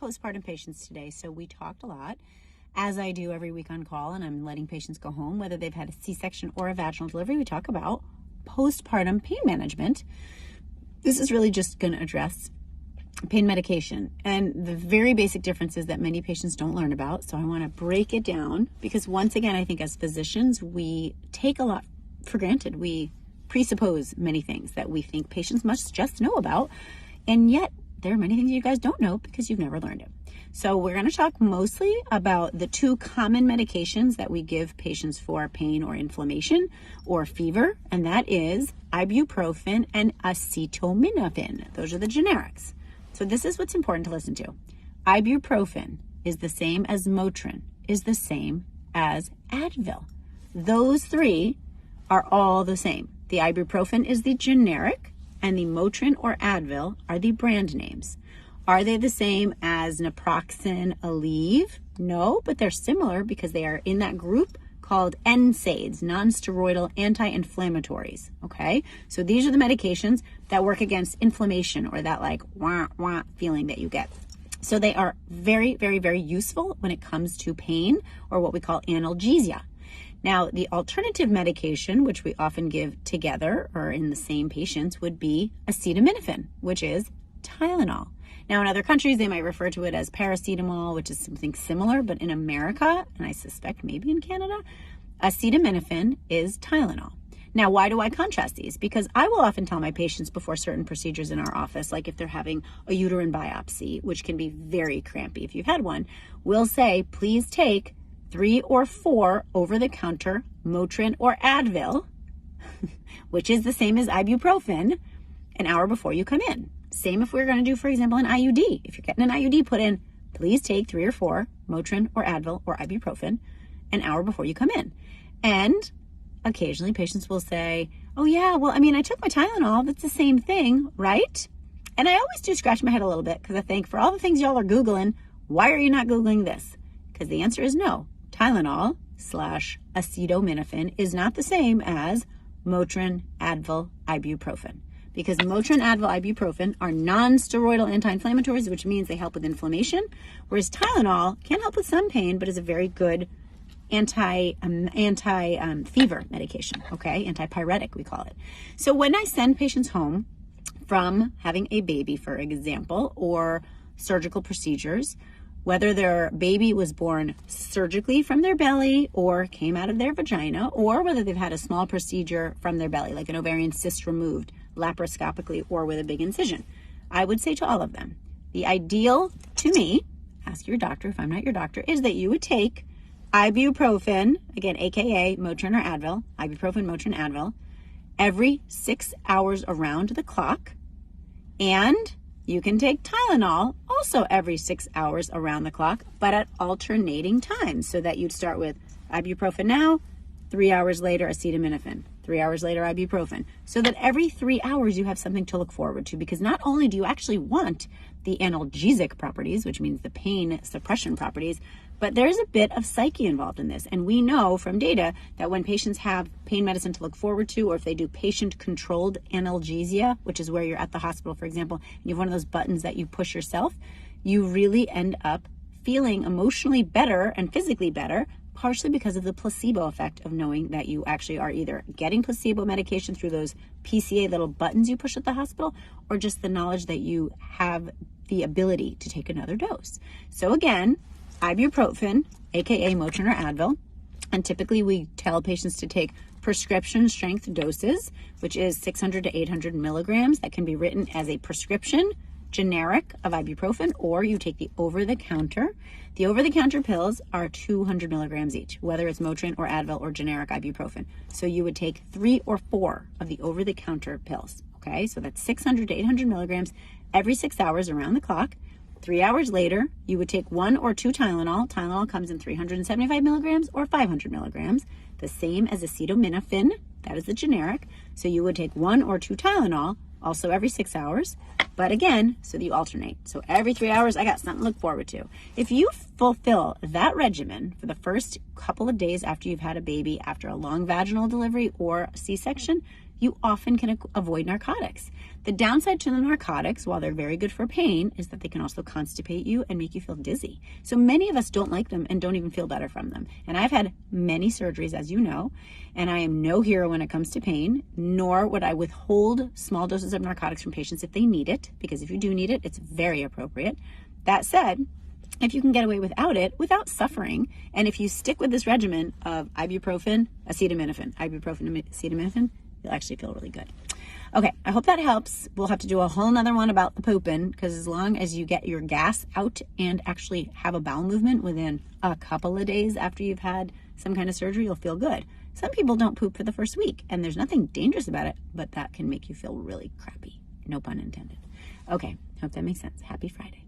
postpartum patients today, so we talked a lot, as I do every week on call, and I'm letting patients go home, whether they've had a C-section or a vaginal delivery. We talk about postpartum pain management. This is really just going to address pain medication and the very basic differences that many patients don't learn about. So I want to break it down because, once again, I think as physicians, we take a lot for granted. We presuppose many things that we think patients must just know about, and yet there are many things you guys don't know because you've never learned it. So we're going to talk mostly about the two common medications that we give patients for pain or inflammation or fever, and that is ibuprofen and acetominophen. Those are the generics. So this is what's important to listen to. Ibuprofen is the same as Motrin, is the same as Advil. Those three are all the same. The ibuprofen is the generic, and the Motrin or Advil are the brand names. Are they the same as naproxen, aleve? No, but they're similar because they are in that group called NSAIDs, non-steroidal anti-inflammatories, okay? So these are the medications that work against inflammation or that like wah, wah feeling that you get. So they are very, very, very useful when it comes to pain or what we call analgesia. Now, the alternative medication, which we often give together or in the same patients, would be acetaminophen, which is Tylenol. Now, in other countries, they might refer to it as paracetamol, which is something similar, but in America, and I suspect maybe in Canada, acetaminophen is Tylenol. Now, why do I contrast these? Because I will often tell my patients before certain procedures in our office, like if they're having a uterine biopsy, which can be very crampy if you've had one, we'll say, please take 3 or 4 over-the-counter Motrin or Advil, which is the same as ibuprofen, an hour before you come in. Same if we're going to do, for example, an IUD. If you're getting an IUD put in, please take 3 or 4 Motrin or Advil or ibuprofen an hour before you come in. And occasionally patients will say, oh yeah, well, I mean, I took my Tylenol. That's the same thing, right? And I always do scratch my head a little bit because I think, for all the things y'all are Googling, why are you not Googling this? Because the answer is no. Tylenol / acetaminophen is not the same as Motrin, Advil, ibuprofen. Because Motrin, Advil, ibuprofen are non-steroidal anti-inflammatories, which means they help with inflammation, whereas Tylenol can help with some pain, but is a very good anti-fever medication, okay? Antipyretic, we call it. So when I send patients home from having a baby, for example, or surgical procedures, whether their baby was born surgically from their belly or came out of their vagina, or whether they've had a small procedure from their belly, like an ovarian cyst removed laparoscopically or with a big incision, I would say to all of them, the ideal to me, ask your doctor if I'm not your doctor, is that you would take ibuprofen, again, aka Motrin or Advil, ibuprofen, Motrin, Advil, every 6 hours around the clock, and you can take Tylenol also every 6 hours around the clock, but at alternating times, so that you'd start with ibuprofen now, 3 hours later acetaminophen, 3 hours later ibuprofen, so that every 3 hours you have something to look forward to, because not only do you actually want the analgesic properties, which means the pain suppression properties, but there's a bit of psyche involved in this. And we know from data that when patients have pain medicine to look forward to, or if they do patient-controlled analgesia, which is where you're at the hospital, for example, and you have one of those buttons that you push yourself, you really end up feeling emotionally better and physically better, partially because of the placebo effect of knowing that you actually are either getting placebo medication through those PCA little buttons you push at the hospital, or just the knowledge that you have the ability to take another dose. So again, ibuprofen, aka Motrin or Advil, and typically we tell patients to take prescription strength doses, which is 600 to 800 milligrams. That can be written as a prescription generic of ibuprofen, or you take the over-the-counter. The over-the-counter pills are 200 milligrams each, whether it's Motrin or Advil or generic ibuprofen. So you would take 3 or 4 of the over-the-counter pills, okay? So that's 600 to 800 milligrams every 6 hours around the clock. 3 hours later, you would take 1 or 2 Tylenol. Tylenol comes in 375 milligrams or 500 milligrams, the same as acetaminophen. That is the generic. So you would take 1 or 2 Tylenol, also every 6 hours. But again, so that you alternate. So every 3 hours, I got something to look forward to. If you fulfill that regimen for the first couple of days after you've had a baby, after a long vaginal delivery or a C-section, you often can avoid narcotics. The downside to the narcotics, while they're very good for pain, is that they can also constipate you and make you feel dizzy. So many of us don't like them and don't even feel better from them. And I've had many surgeries, as you know, and I am no hero when it comes to pain, nor would I withhold small doses of narcotics from patients if they need it, because if you do need it, it's very appropriate. That said, if you can get away without it, without suffering, and if you stick with this regimen of ibuprofen, acetaminophen, you'll actually feel really good. Okay, I hope that helps. We'll have to do a whole nother one about the pooping, because as long as you get your gas out and actually have a bowel movement within a couple of days after you've had some kind of surgery, you'll feel good. Some people don't poop for the first week, and there's nothing dangerous about it, but that can make you feel really crappy. No pun intended. Okay, hope that makes sense. Happy Friday.